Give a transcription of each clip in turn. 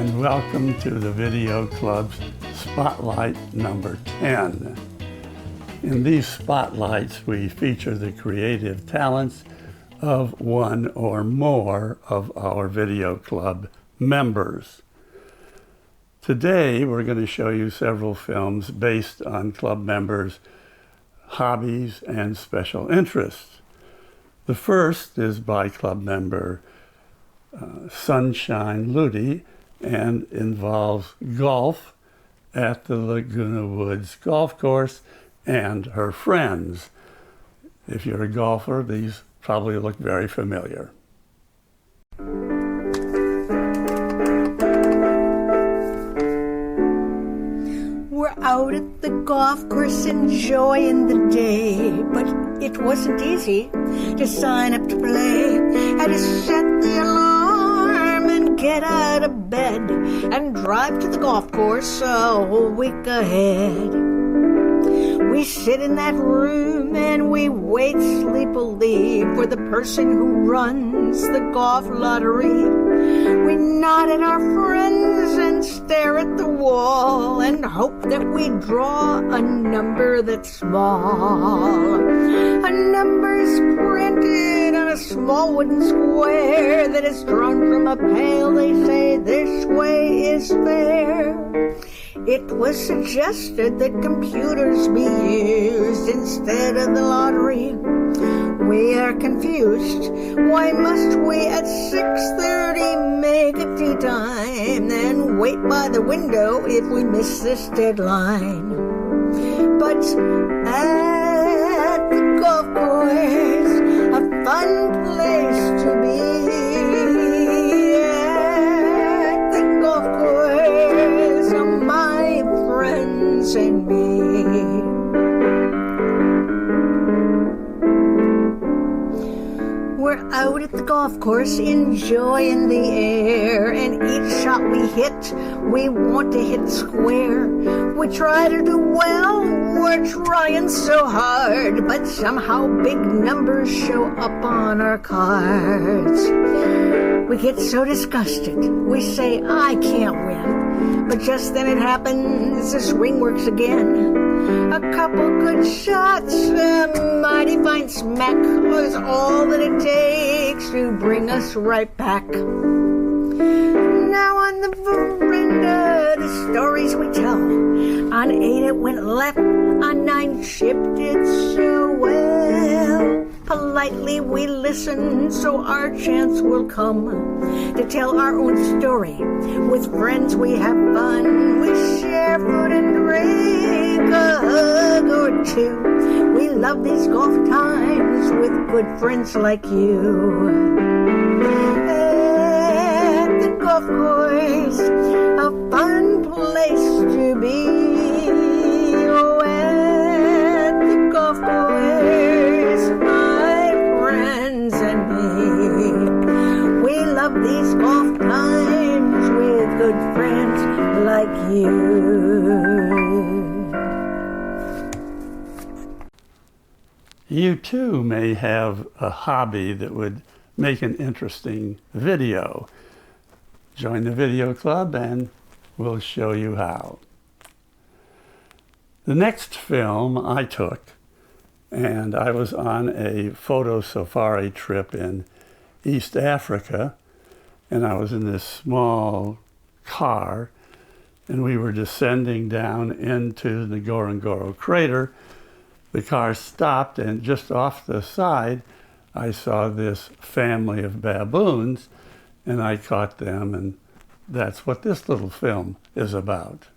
and welcome to the Video Club's Spotlight number 10. In these spotlights, we feature the creative talents of one or more of our Video Club members. Today, we're going to show you several films based on club members' hobbies and special interests. The first is by club member Sunshine Ludi and involves golf at the Laguna Woods golf course and her friends. If you're a golfer, these probably look very familiar. We're out at the golf course enjoying the day, but it wasn't easy to sign up to play. Had to set the alarm and get out of bed and drive to the golf course a whole week ahead. We sit in that room and we wait sleepily for the person who runs the golf lottery. We nod at our friends and stare at the wall and hope that we draw a number that's small. A number's printed on a small wooden square that is drawn from a pail. They say this way is fair. It was suggested that computers be used instead of the lottery. We are confused. Why must we at 6:30 make a tea time and wait by the window if we miss this deadline? But at the golf course, a fun place to be. At the golf course, my friends and me. We're out at the golf course enjoying the air, and each shot we hit, we want to hit square. We try to do well, we're trying so hard, but somehow big numbers show up on our cards. We get so disgusted, we say, I can't win. But just then it happens, the swing works again. A couple good shots, a mighty fine smack was all that it takes to bring us right back. Now on the veranda, the stories we tell. On 8 it went left, on 9 chipped it so well. Politely we listen so our chance will come to tell our own story. With friends we have fun, we share food and drink, a hug or two. We love these golf times with good friends like you. At the golf course, a fun place to be. Oh, at the golf course, my friends and me. We love these golf times with good friends like you. You too may have a hobby that would make an interesting video. Join the Video Club and we'll show you how. The next film I took, and I was on a photo safari trip in East Africa, and I was in this small car, and we were descending down into the Ngorongoro crater. The car stopped, and just off the side, I saw this family of baboons, and I caught them, and that's what this little film is about.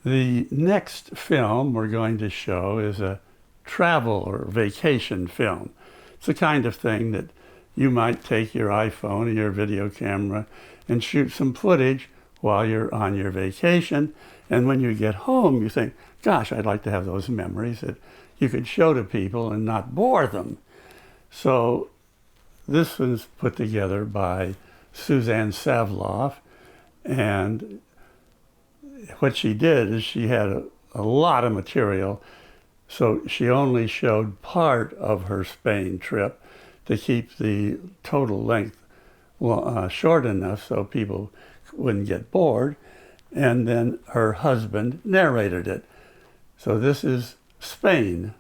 The next film we're going to show is a travel or vacation film. It's the kind of thing that you might take your iPhone or your video camera and shoot some footage while you're on your vacation. And when you get home, you think, gosh, I'd like to have those memories that you could show to people and not bore them. So this was put together by Suzanne Savloff, and what she did is she had a lot of material, so she only showed part of her Spain trip to keep the total length short enough so people wouldn't get bored, and then her husband narrated it. So this is Spain.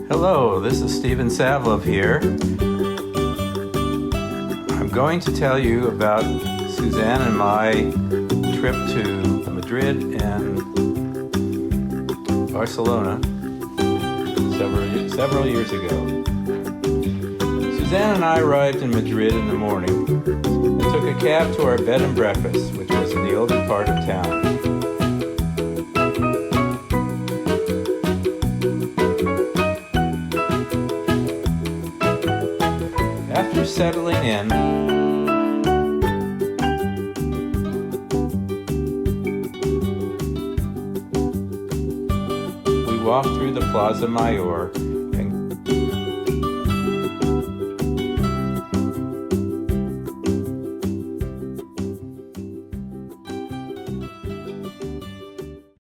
Hello, this is Stephen Savlov here. I'm going to tell you about Suzanne and my trip to Madrid and Barcelona several years ago. Suzanne and I arrived in Madrid in the morning and took a cab to our bed and breakfast, which was in the older part of town. After settling in, we walked through the Plaza Mayor and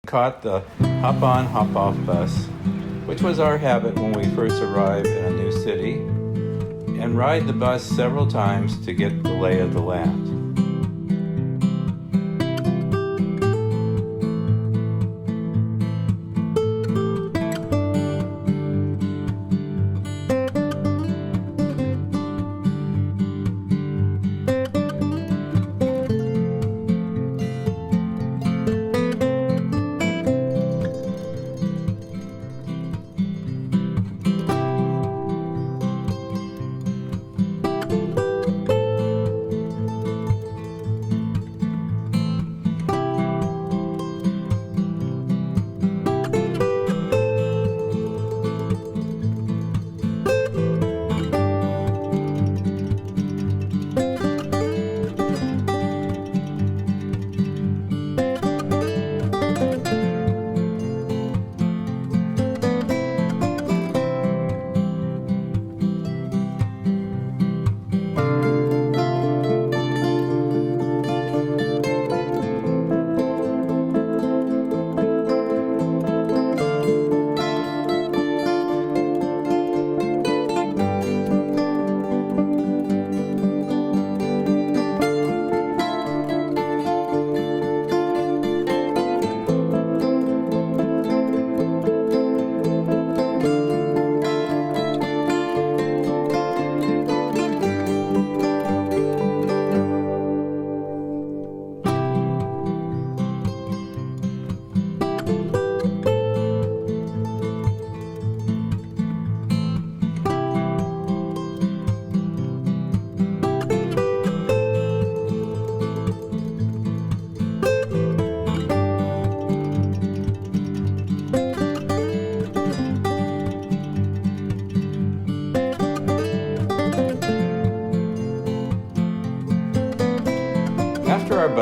caught the hop-on, hop-off bus, which was our habit when we first arrived in a new city, and ride the bus several times to get the lay of the land.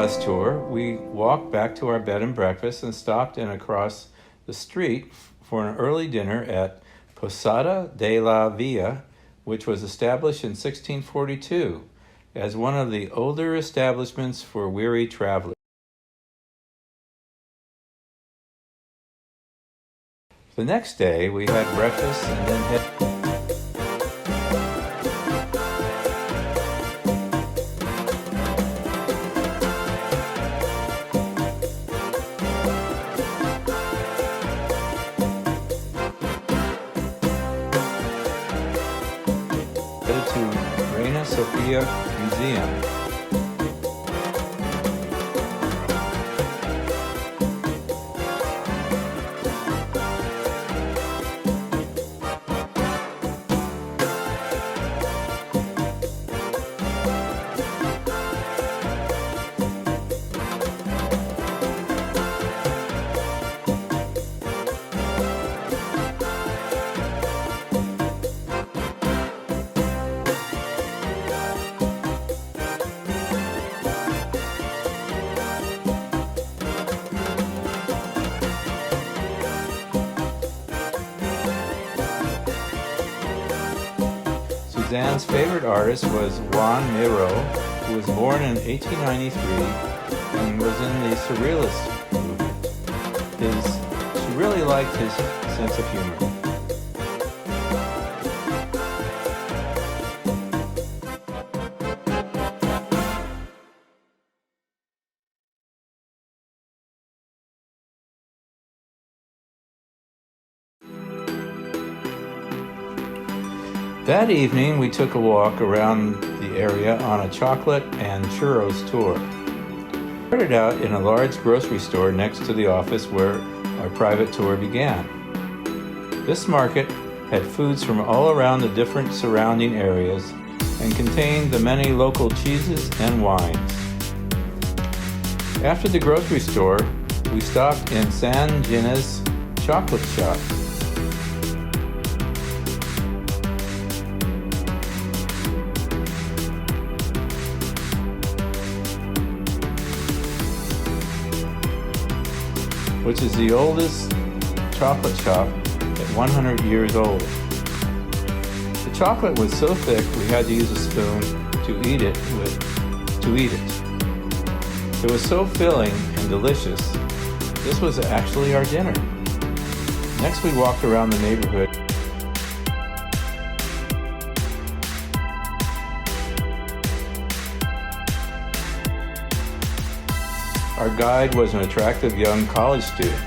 bus tour, we walked back to our bed and breakfast and stopped in across the street for an early dinner at Posada de la Villa, which was established in 1642 as one of the older establishments for weary travelers. The next day, we had breakfast and then headed to Reina Sofia Museum. Suzanne's favorite artist was Juan Miro, who was born in 1893 and was in the Surrealist movement. She really liked his sense of humor. That evening, we took a walk around the area on a chocolate and churros tour. We started out in a large grocery store next to the office where our private tour began. This market had foods from all around the different surrounding areas and contained the many local cheeses and wines. After the grocery store, we stopped in San Ginés chocolate shop. Which is the oldest chocolate shop at 100 years old. The chocolate was so thick we had to use a spoon to eat it. It was so filling and delicious. This was actually our dinner. Next we walked around the neighborhood. Our guide was an attractive young college student.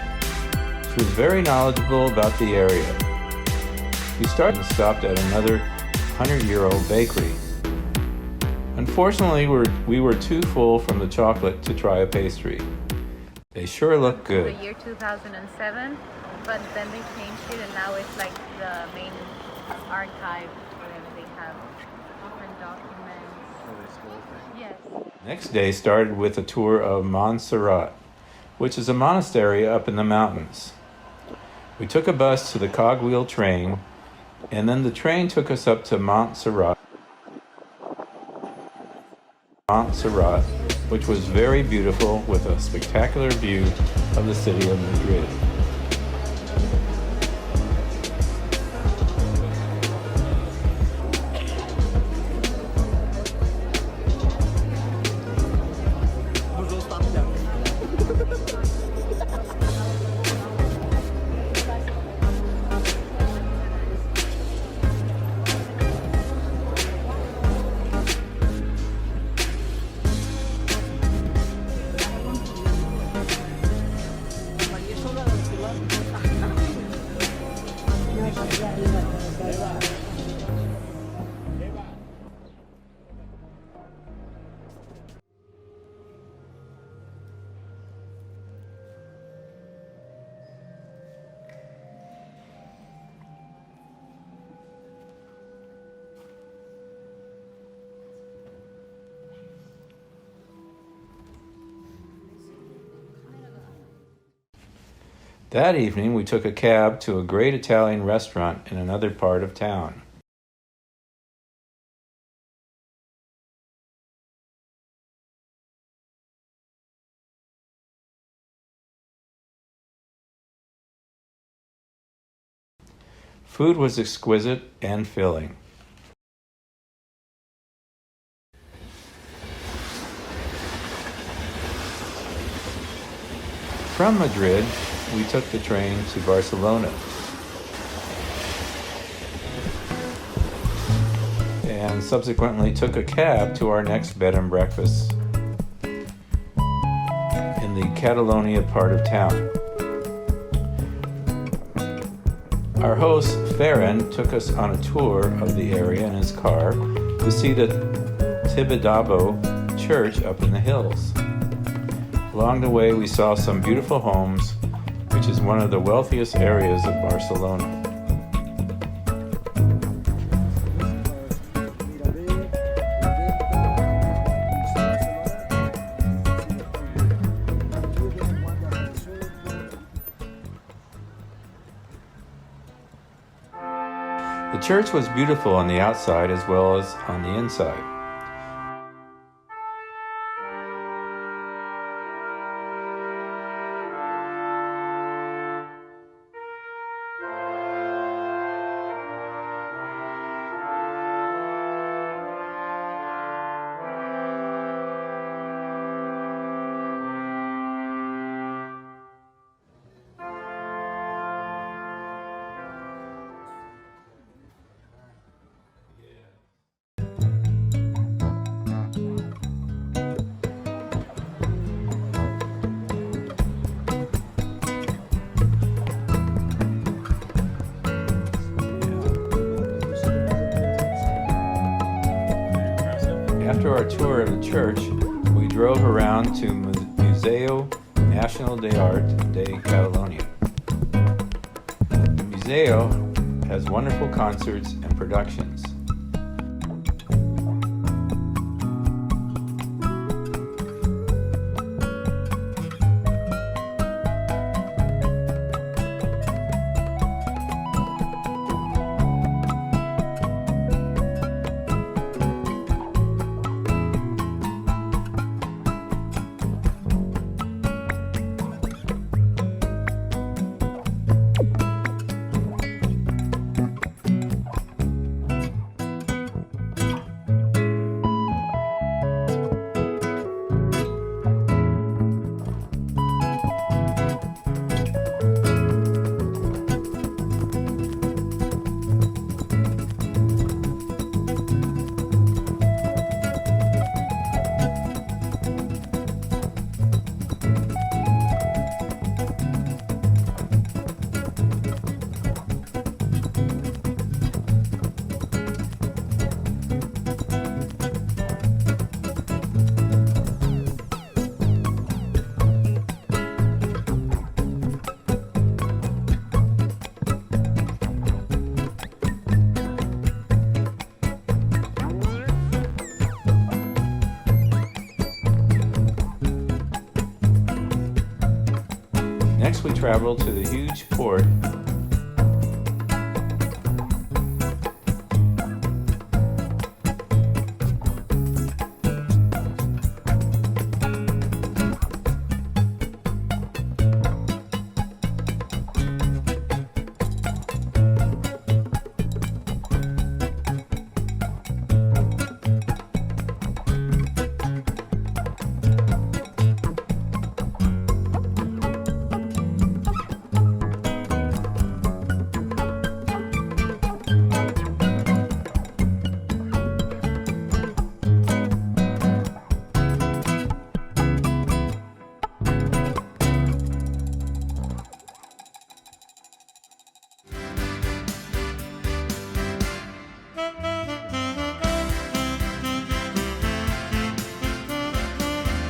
She was very knowledgeable about the area. We started and stopped at another 100-year-old bakery. Unfortunately, we were too full from the chocolate to try a pastry. They sure look good. The year 2007, but then they changed it and now it's like the main archive where they have different documents. Yes. Next day started with a tour of Montserrat, which is a monastery up in the mountains. We took a bus to the cogwheel train, and then the train took us up to Montserrat, which was very beautiful with a spectacular view of the city of Madrid. That evening, we took a cab to a great Italian restaurant in another part of town. Food was exquisite and filling. From Madrid, we took the train to Barcelona and subsequently took a cab to our next bed and breakfast in the Catalonia part of town. Our host, Ferran, took us on a tour of the area in his car to see the Tibidabo church up in the hills. Along the way, we saw some beautiful homes, which is one of the wealthiest areas of Barcelona. The church was beautiful on the outside as well as on the inside. After our tour of the church, we drove around to Museo Nacional de Arte de Catalonia. The museo has wonderful concerts and productions. Next, we traveled to the huge port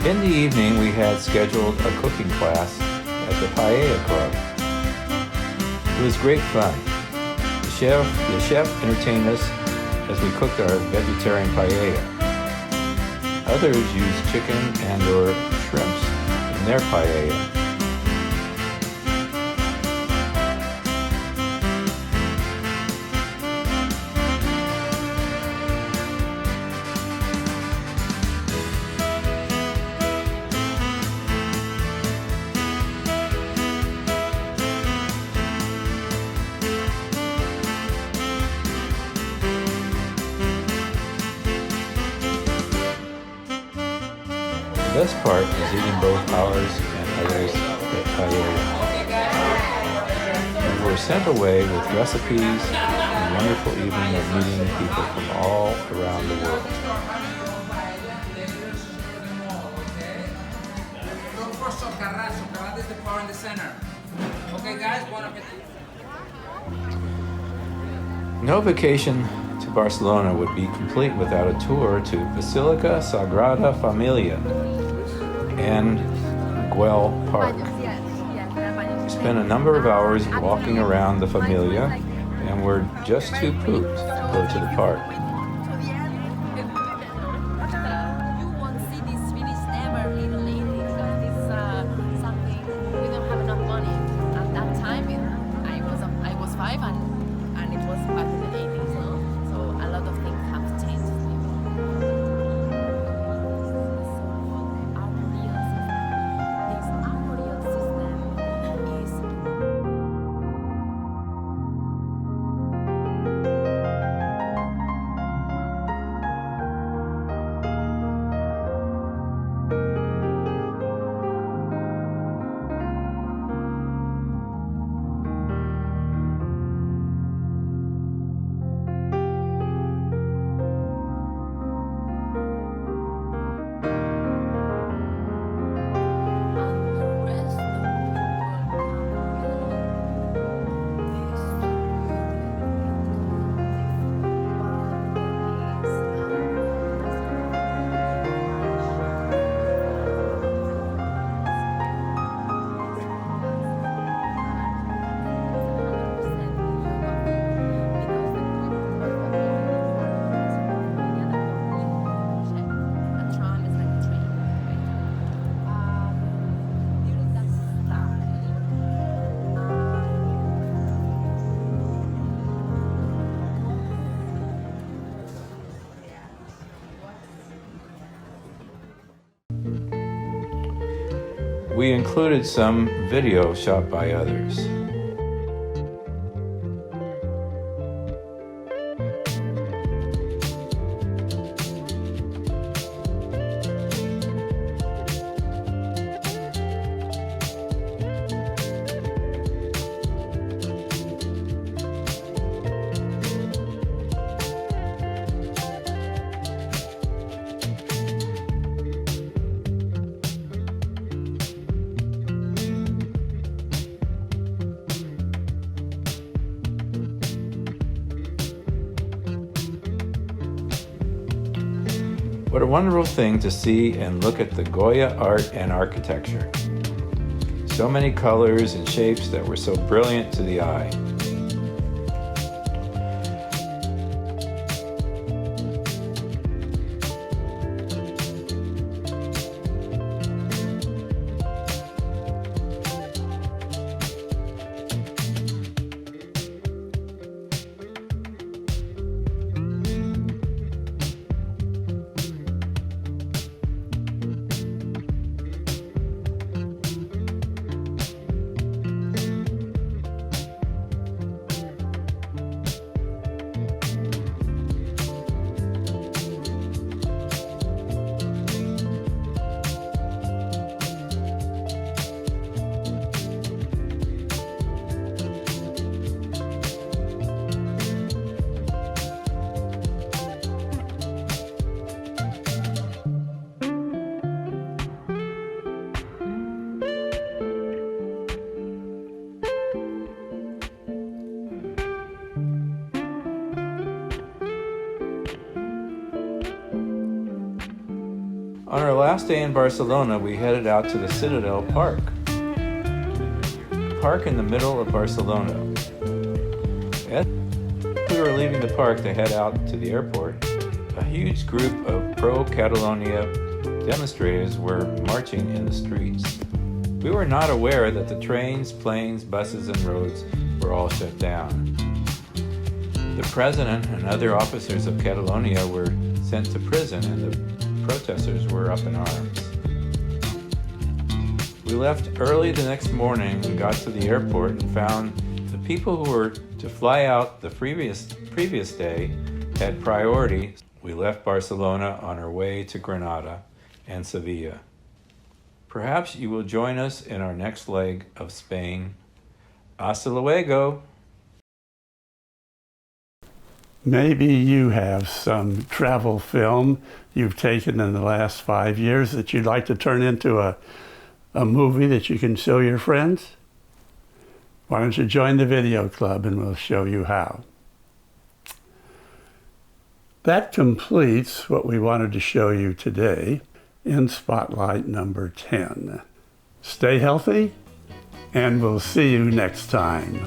In the evening, we had scheduled a cooking class at the Paella Club. It was great fun. The chef entertained us as we cooked our vegetarian paella. Others used chicken and/or shrimps in their paella. best part was eating both ours and others at paella. We were sent away with recipes and a wonderful evening of meeting people from all around the world. Okay, guys, bon appetit. No vacation to Barcelona would be complete without a tour to Basilica Sagrada Familia and Güell Park. We spent a number of hours walking around the Familia and were just too pooped to go to the park. You won't see this village ever in Italy because this is something we don't have enough money. At that time, I was 5 and it was back in the 80s, no? So a lot of things have changed. This arboreal system is We included some video shot by others. What a wonderful thing to see and look at the Goya art and architecture. So many colors and shapes that were so brilliant to the eye. On our last day in Barcelona, we headed out to the Citadel Park. Park in the middle of Barcelona. As we were leaving the park to head out to the airport, a huge group of pro-Catalonia demonstrators were marching in the streets. We were not aware that the trains, planes, buses, and roads were all shut down. The president and other officers of Catalonia were sent to prison, and the protesters were up in arms. We left early the next morning and got to the airport and found the people who were to fly out the previous day had priority. We left Barcelona on our way to Granada and Sevilla. Perhaps you will join us in our next leg of Spain. Hasta luego! Maybe you have some travel film you've taken in the last 5 years that you'd like to turn into a movie that you can show your friends. Why don't you join the video club and we'll show you how. That completes what we wanted to show you today in Spotlight number 10. Stay healthy, and we'll see you next time.